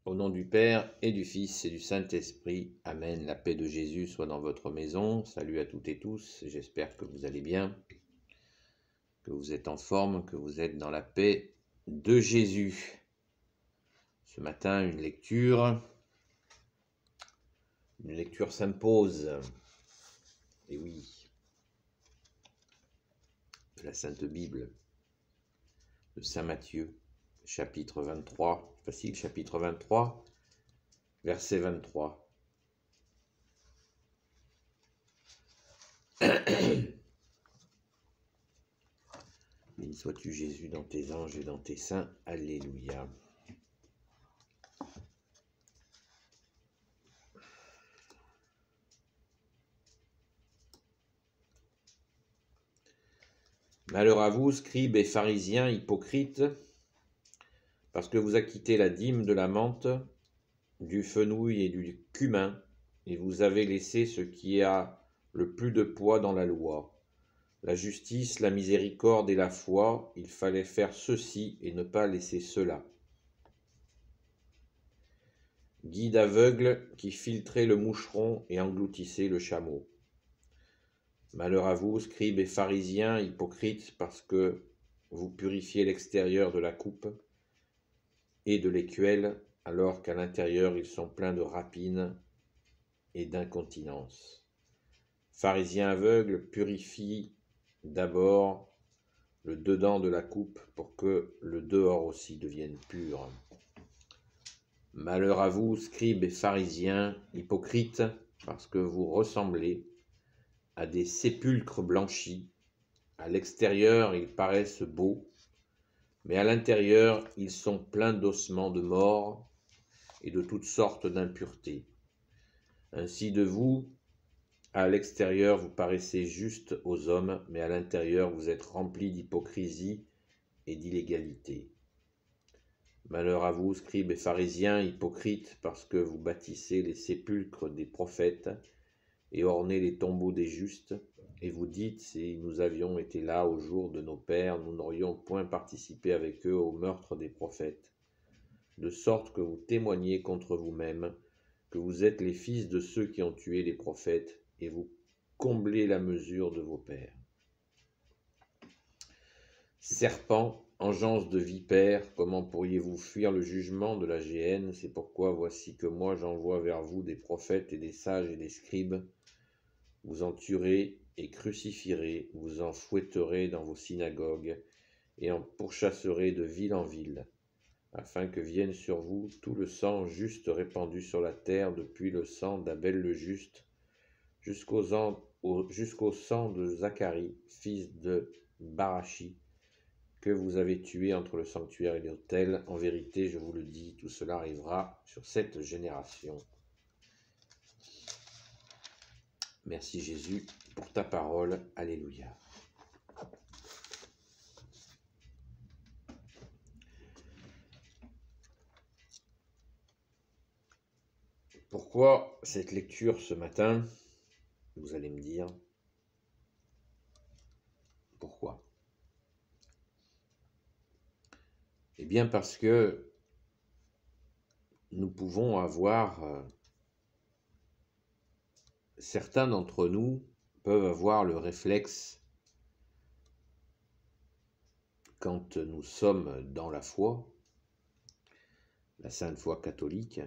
Au nom du Père et du Fils et du Saint-Esprit, Amen. La paix de Jésus soit dans votre maison. Salut à toutes et tous, j'espère que vous allez bien, que vous êtes en forme, que vous êtes dans la paix de Jésus. Ce matin, une lecture s'impose. Et oui, de la Sainte Bible, de Saint Matthieu, chapitre 23, facile, chapitre 23, verset 23. Béni sois-tu Jésus dans tes anges et dans tes saints. Alléluia. Malheur à vous, scribes et pharisiens hypocrites, parce que vous acquittez la dîme de la menthe, du fenouil et du cumin, et vous avez laissé ce qui a le plus de poids dans la loi. La justice, la miséricorde et la foi, il fallait faire ceci et ne pas laisser cela. Guide aveugle qui filtrait le moucheron et engloutissait le chameau. Malheur à vous, scribes et pharisiens, hypocrites, parce que vous purifiez l'extérieur de la coupe et de l'écuelle, alors qu'à l'intérieur ils sont pleins de rapines et d'incontinence. Pharisiens aveugles, purifie d'abord le dedans de la coupe pour que le dehors aussi devienne pur. Malheur à vous, scribes et pharisiens, hypocrites, parce que vous ressemblez à des sépulcres blanchis. À l'extérieur, ils paraissent beaux, mais à l'intérieur, ils sont pleins d'ossements de mort et de toutes sortes d'impuretés. Ainsi de vous, à l'extérieur, vous paraissez juste aux hommes, mais à l'intérieur, vous êtes remplis d'hypocrisie et d'illégalité. Malheur à vous, scribes et pharisiens, hypocrites, parce que vous bâtissez les sépulcres des prophètes et ornez les tombeaux des justes, et vous dites, si nous avions été là au jour de nos pères, nous n'aurions point participé avec eux au meurtre des prophètes, de sorte que vous témoignez contre vous-même que vous êtes les fils de ceux qui ont tué les prophètes, et vous comblez la mesure de vos pères. Serpents, engeance de vipères, comment pourriez-vous fuir le jugement de la géhenne? C'est pourquoi voici que moi j'envoie vers vous des prophètes et des sages et des scribes. Vous en tuerez et crucifierez, vous en fouetterez dans vos synagogues et en pourchasserez de ville en ville, afin que vienne sur vous tout le sang juste répandu sur la terre, depuis le sang d'Abel le juste jusqu'au sang de Zacharie, fils de Barachi, que vous avez tué entre le sanctuaire et l'autel. En vérité, je vous le dis, tout cela arrivera sur cette génération. Merci Jésus pour ta parole. Alléluia. Pourquoi cette lecture ce matin? Vous allez me dire. Pourquoi? Eh bien parce que nous pouvons avoir, certains d'entre nous peuvent avoir le réflexe, quand nous sommes dans la foi, la sainte foi catholique,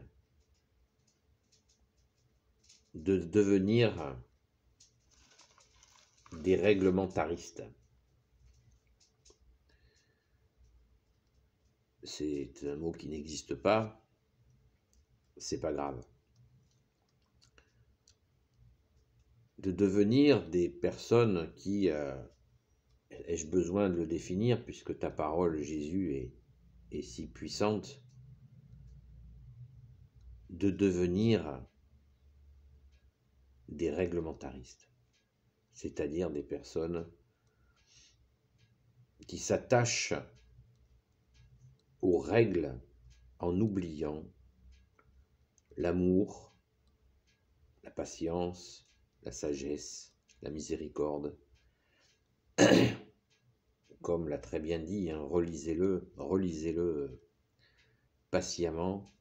de devenir des réglementaristes. C'est un mot qui n'existe pas, c'est pas grave. De devenir des personnes qui, ai-je besoin de le définir puisque ta parole, Jésus, est si puissante, de devenir des réglementaristes, c'est-à-dire des personnes qui s'attachent aux règles en oubliant l'amour, la patience, la sagesse, la miséricorde. Comme l'a très bien dit, relisez-le patiemment,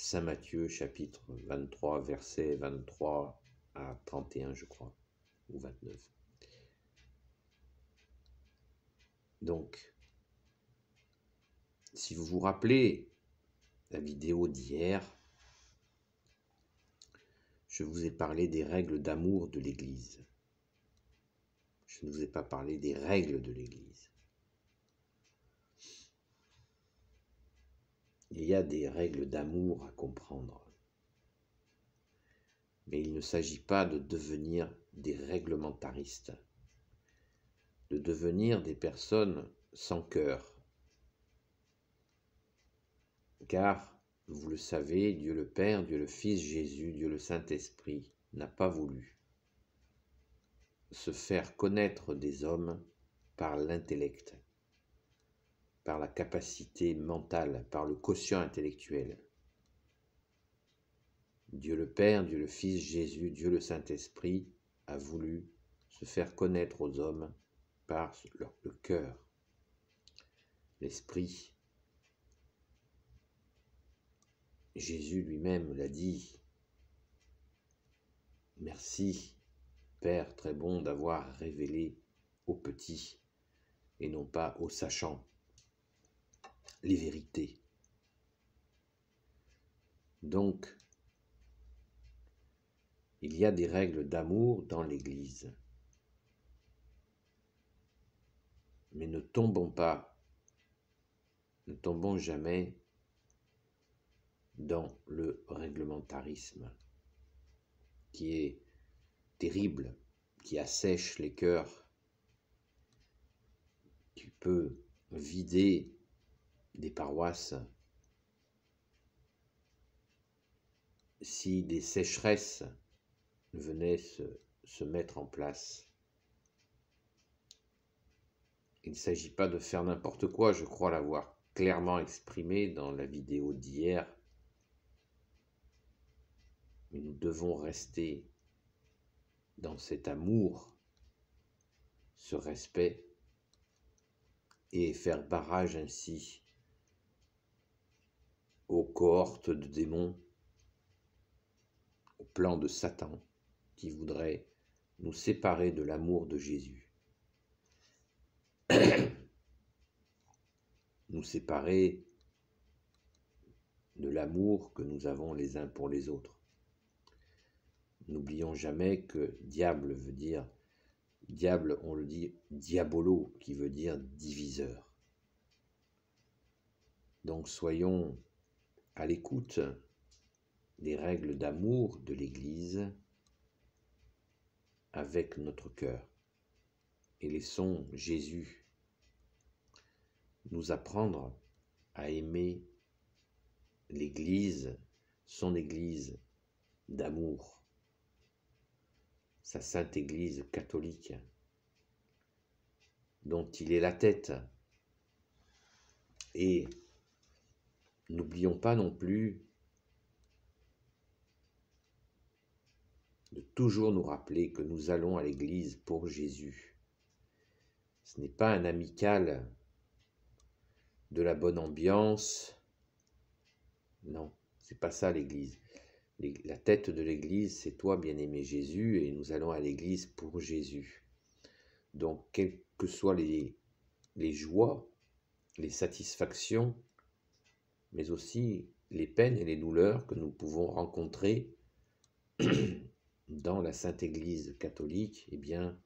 Saint Matthieu, chapitre 23, versets 23 à 31, je crois, ou 29. Donc, si vous vous rappelez la vidéo d'hier, je vous ai parlé des règles d'amour de l'Église. Je ne vous ai pas parlé des règles de l'Église. Il y a des règles d'amour à comprendre. Mais il ne s'agit pas de devenir des réglementaristes, de devenir des personnes sans cœur. Car, vous le savez, Dieu le Père, Dieu le Fils, Jésus, Dieu le Saint-Esprit n'a pas voulu se faire connaître des hommes par l'intellect, par la capacité mentale, par le quotient intellectuel. Dieu le Père, Dieu le Fils, Jésus, Dieu le Saint-Esprit a voulu se faire connaître aux hommes par le cœur, l'esprit. Jésus lui-même l'a dit. Merci, Père très bon, d'avoir révélé aux petits et non pas aux sachants les vérités. Donc, il y a des règles d'amour dans l'Église. Mais ne tombons jamais dans le réglementarisme qui est terrible, qui assèche les cœurs, qui peut vider des paroisses. Si des sécheresses venaient se mettre en place. Il ne s'agit pas de faire n'importe quoi, je crois l'avoir clairement exprimé dans la vidéo d'hier. Mais nous devons rester dans cet amour, ce respect, et faire barrage ainsi aux cohortes de démons, au plan de Satan qui voudrait nous séparer de l'amour de Jésus. Nous séparer de l'amour que nous avons les uns pour les autres. N'oublions jamais que diable veut dire, diable on le dit diabolo, qui veut dire diviseur. Donc soyons à l'écoute des règles d'amour de l'Église avec notre cœur et laissons Jésus nous apprendre à aimer l'Église, son Église d'amour, sa sainte Église catholique, dont il est la tête. Et n'oublions pas non plus de toujours nous rappeler que nous allons à l'Église pour Jésus. Ce n'est pas un amical de la bonne ambiance. Non, c'est pas ça l'Église. La tête de l'Église, c'est toi, bien-aimé Jésus, et nous allons à l'Église pour Jésus. Donc, quelles que soient les joies, les satisfactions, mais aussi les peines et les douleurs que nous pouvons rencontrer dans la Sainte Église catholique, eh bien,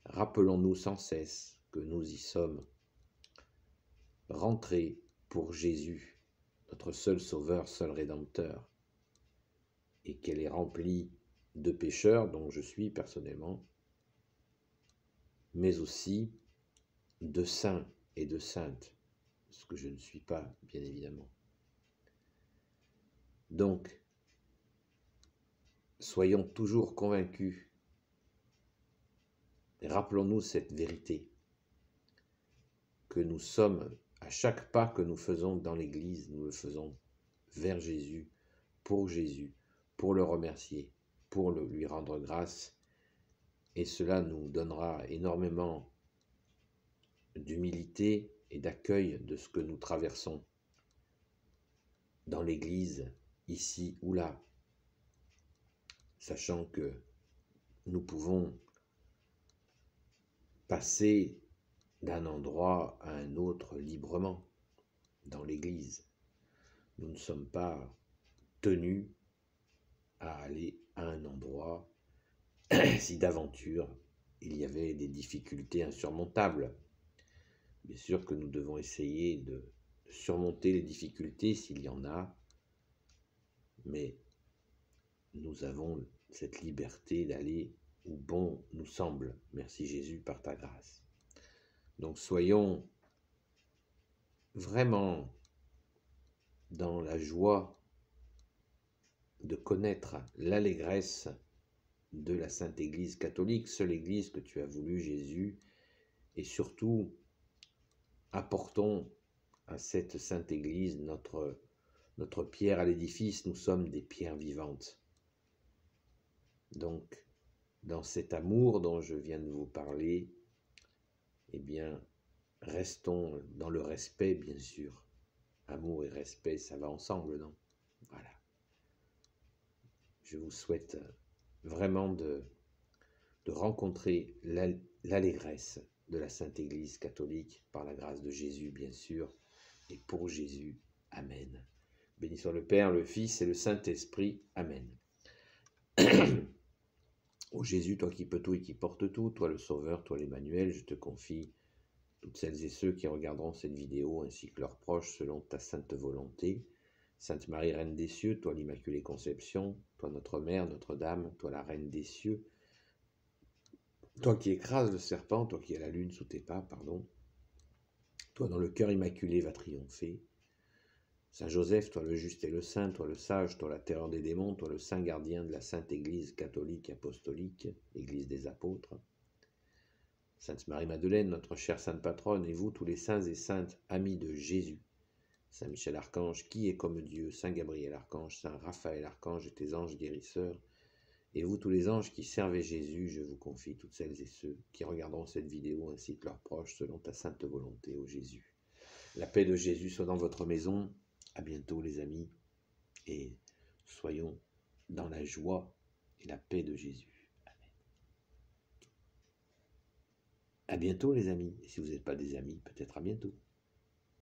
rappelons-nous sans cesse que nous y sommes rentrés pour Jésus, notre seul Sauveur, seul Rédempteur, et qu'elle est remplie de pécheurs, dont je suis personnellement, mais aussi de saints et de saintes, ce que je ne suis pas, bien évidemment. Donc, soyons toujours convaincus, et rappelons-nous cette vérité, que nous sommes, à chaque pas que nous faisons dans l'Église, nous le faisons vers Jésus, pour le remercier, pour lui rendre grâce, et cela nous donnera énormément d'humilité et d'accueil de ce que nous traversons dans l'Église ici ou là, sachant que nous pouvons passer d'un endroit à un autre librement dans l'Église. Nous ne sommes pas tenus à aller à un endroit si d'aventure il y avait des difficultés insurmontables. Bien sûr que nous devons essayer de surmonter les difficultés s'il y en a, mais nous avons cette liberté d'aller où bon nous semble. Merci Jésus par ta grâce. Donc soyons vraiment dans la joie de connaître l'allégresse de la Sainte Église catholique, seule Église que tu as voulu, Jésus, et surtout apportons à cette Sainte Église notre pierre à l'édifice. Nous sommes des pierres vivantes. Donc, dans cet amour dont je viens de vous parler, eh bien, restons dans le respect, bien sûr. Amour et respect, ça va ensemble, non? Voilà. Je vous souhaite vraiment de rencontrer l'allégresse de la Sainte Église catholique, par la grâce de Jésus, bien sûr, et pour Jésus. Amen. Béni soit le Père, le Fils et le Saint-Esprit. Amen. Ô Jésus, toi qui peux tout et qui portes tout, toi le Sauveur, toi l'Emmanuel, je te confie toutes celles et ceux qui regarderont cette vidéo, ainsi que leurs proches, selon ta sainte volonté. Sainte Marie, Reine des cieux, toi l'Immaculée Conception, toi notre Mère, Notre-Dame, toi la Reine des cieux, toi qui écrases le serpent, toi qui as la lune sous tes pas, pardon, toi dont le cœur immaculé va triompher. Saint Joseph, toi le juste et le saint, toi le sage, toi la terreur des démons, toi le saint gardien de la Sainte Église catholique apostolique, Église des apôtres. Sainte Marie-Madeleine, notre chère sainte patronne, et vous tous les saints et saintes amis de Jésus. Saint Michel Archange, qui est comme Dieu, Saint Gabriel Archange, Saint Raphaël Archange et tes anges guérisseurs, et vous tous les anges qui servez Jésus, je vous confie toutes celles et ceux qui regarderont cette vidéo ainsi que leurs proches selon ta sainte volonté, ô Jésus. La paix de Jésus soit dans votre maison. À bientôt les amis, et soyons dans la joie et la paix de Jésus. Amen. À bientôt les amis, et si vous n'êtes pas des amis, peut-être à bientôt.